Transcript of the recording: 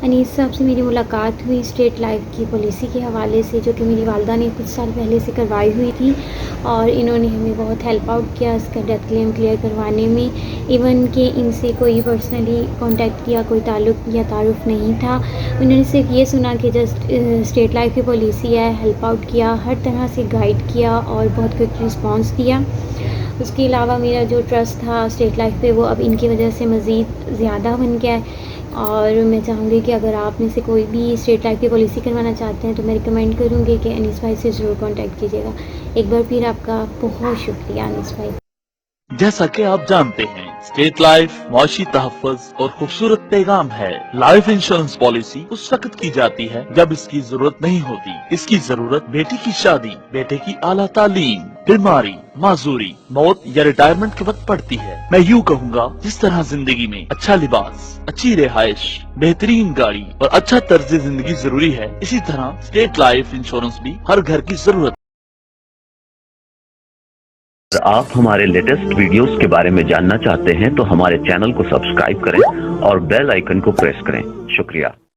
انیس صاحب سے میری ملاقات ہوئی اسٹیٹ لائف کی پالیسی کے حوالے سے، جو کہ میری والدہ نے کچھ سال پہلے سے کروائی ہوئی تھی، اور انہوں نے ہمیں بہت ہیلپ آؤٹ کیا اس کا ڈیتھ کلیم کلیئر کروانے میں۔ ایون کہ ان سے کوئی پرسنلی کانٹیکٹ یا کوئی تعلق یا تعارف نہیں تھا، انہوں نے صرف یہ سنا کہ جسٹ اسٹیٹ لائف کی پالیسی ہے، ہیلپ آؤٹ کیا، ہر طرح سے گائیڈ کیا اور بہت کوئک رسپانس دیا۔ اس کے علاوہ میرا جو ٹرسٹ تھا اسٹیٹ لائف پہ، وہ اب ان کی وجہ سے مزید زیادہ بن گیا ہے، اور میں چاہوں گی کہ اگر آپ میں سے کوئی بھی اسٹیٹ لائف کی پالیسی کروانا چاہتے ہیں تو میں ریکمینڈ کروں گی کہ انیس بھائی سے ضرور کانٹیکٹ کیجیے گا۔ ایک بار پھر آپ کا بہت شکریہ انیس بھائی۔ جیسا کہ آپ جانتے ہیں، اسٹیٹ لائف معاشی تحفظ اور خوبصورت پیغام ہے۔ لائف انشورنس پالیسی اس وقت کی جاتی ہے جب اس کی ضرورت نہیں ہوتی۔ اس کی ضرورت بیٹی کی شادی، بیٹے کی اعلیٰ تعلیم، بیماری، معذوری، موت یا ریٹائرمنٹ کے وقت پڑتی ہے۔ میں یوں کہوں گا، جس طرح زندگی میں اچھا لباس، اچھی رہائش، بہترین گاڑی اور اچھا طرز زندگی ضروری ہے، اسی طرح اسٹیٹ لائف انشورنس بھی ہر گھر کی ضرورت ہے۔ اگر آپ ہمارے لیٹسٹ ویڈیوز کے بارے میں جاننا چاہتے ہیں تو ہمارے چینل کو سبسکرائب کریں اور بیل آئیکن کو پریس کریں۔ شکریہ۔